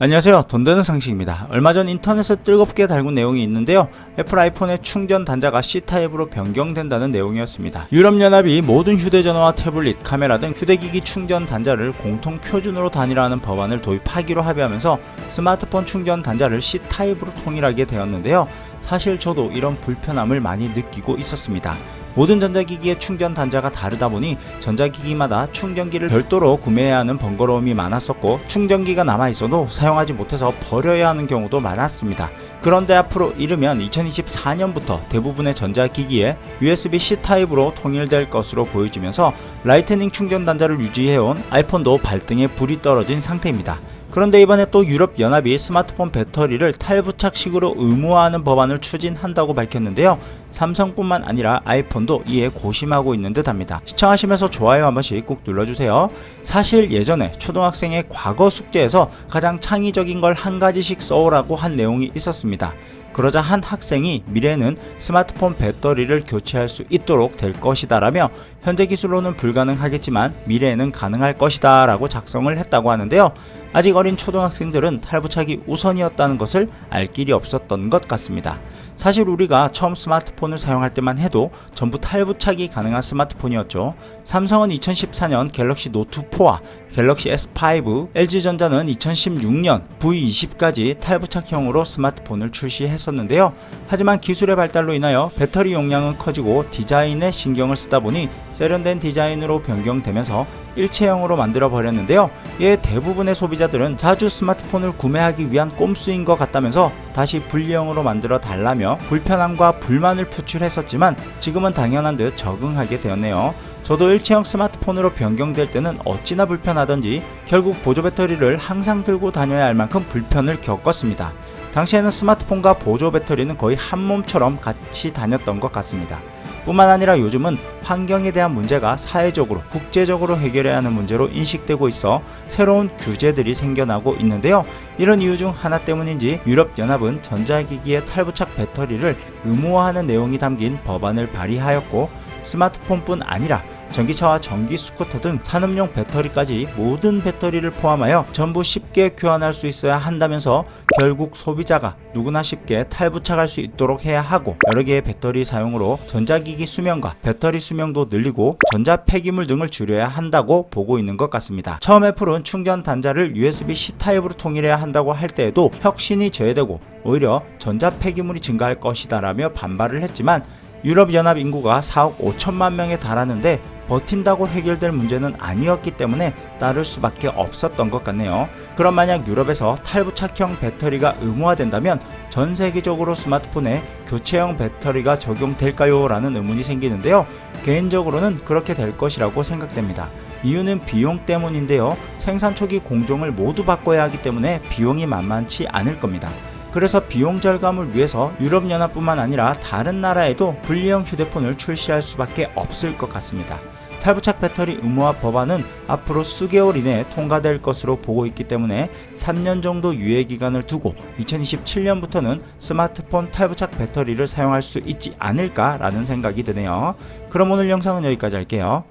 안녕하세요. 돈 되는 상식입니다. 얼마 전 인터넷에 뜨겁게 달군 내용이 있는데요. 애플 아이폰의 충전 단자가 C타입으로 변경된다는 내용이었습니다. 유럽연합이 모든 휴대전화와 태블릿, 카메라 등 휴대기기 충전 단자를 공통 표준으로 단일화하는 법안을 도입하기로 합의하면서 스마트폰 충전 단자를 C타입으로 통일하게 되었는데요. 사실 저도 이런 불편함을 많이 느끼고 있었습니다. 모든 전자기기의 충전 단자가 다르다 보니 전자기기마다 충전기를 별도로 구매해야 하는 번거로움이 많았었고, 충전기가 남아있어도 사용하지 못해서 버려야 하는 경우도 많았습니다. 그런데 앞으로 이르면 2024년부터 대부분의 전자기기에 USB-C 타입으로 통일될 것으로 보여지면서 라이트닝 충전 단자를 유지해온 아이폰도 발등에 불이 떨어진 상태입니다. 그런데 이번에 또 유럽연합이 스마트폰 배터리를 탈부착식으로 의무화하는 법안을 추진한다고 밝혔는데요. 삼성뿐만 아니라 아이폰도 이에 고심하고 있는 듯 합니다. 시청하시면서 좋아요 한 번씩 꼭 눌러주세요. 사실 예전에 초등학생의 과거 숙제에서 가장 창의적인 걸 한 가지씩 써오라고 한 내용이 있었습니다. 그러자 한 학생이 미래에는 스마트폰 배터리를 교체할 수 있도록 될 것이다 라며 현재 기술로는 불가능하겠지만 미래에는 가능할 것이다 라고 작성을 했다고 하는데요. 아직 어린 초등학생들은 탈부착이 우선이었다는 것을 알 길이 없었던 것 같습니다. 사실 우리가 처음 스마트폰을 사용할 때만 해도 전부 탈부착이 가능한 스마트폰이었죠. 삼성은 2014년 갤럭시 노트4와 갤럭시 S5, LG전자는 2016년 V20까지 탈부착형으로 스마트폰을 출시했었는데요. 하지만 기술의 발달로 인하여 배터리 용량은 커지고 디자인에 신경을 쓰다 보니 세련된 디자인으로 변경되면서 일체형으로 만들어 버렸는데요. 이에 대부분의 소비자들은 자주 스마트폰을 구매하기 위한 꼼수인 것 같다면서 다시 분리형으로 만들어 달라며 불편함과 불만을 표출했었지만 지금은 당연한 듯 적응하게 되었네요. 저도 일체형 스마트폰으로 변경될 때는 어찌나 불편하던지 결국 보조 배터리를 항상 들고 다녀야 할 만큼 불편을 겪었습니다. 당시에는 스마트폰과 보조 배터리는 거의 한 몸처럼 같이 다녔던 것 같습니다. 뿐만 아니라 요즘은 환경에 대한 문제가 사회적으로, 국제적으로 해결해야 하는 문제로 인식되고 있어 새로운 규제들이 생겨나고 있는데요. 이런 이유 중 하나 때문인지 유럽연합은 전자기기의 탈부착 배터리를 의무화하는 내용이 담긴 법안을 발의하였고, 스마트폰뿐 아니라 전기차와 전기 스쿠터 등 산업용 배터리까지 모든 배터리를 포함하여 전부 쉽게 교환할 수 있어야 한다면서 결국 소비자가 누구나 쉽게 탈부착할 수 있도록 해야 하고, 여러 개의 배터리 사용으로 전자기기 수명과 배터리 수명도 늘리고 전자 폐기물 등을 줄여야 한다고 보고 있는 것 같습니다. 처음 애플은 충전 단자를 USB-C 타입으로 통일해야 한다고 할 때에도 혁신이 제외되고 오히려 전자 폐기물이 증가할 것이다 라며 반발을 했지만, 유럽연합 인구가 4억 5천만 명에 달하는데 버틴다고 해결될 문제는 아니었기 때문에 따를 수밖에 없었던 것 같네요. 그럼 만약 유럽에서 탈부착형 배터리가 의무화된다면 전 세계적으로 스마트폰에 교체형 배터리가 적용될까요? 라는 의문이 생기는데요. 개인적으로는 그렇게 될 것이라고 생각됩니다. 이유는 비용 때문인데요. 생산 초기 공정을 모두 바꿔야 하기 때문에 비용이 만만치 않을 겁니다. 그래서 비용 절감을 위해서 유럽연합뿐만 아니라 다른 나라에도 분리형 휴대폰을 출시할 수밖에 없을 것 같습니다. 탈부착 배터리 의무화 법안은 앞으로 수개월 이내에 통과될 것으로 보고 있기 때문에 3년 정도 유예기간을 두고 2027년부터는 스마트폰 탈부착 배터리를 사용할 수 있지 않을까 라는 생각이 드네요. 그럼 오늘 영상은 여기까지 할게요.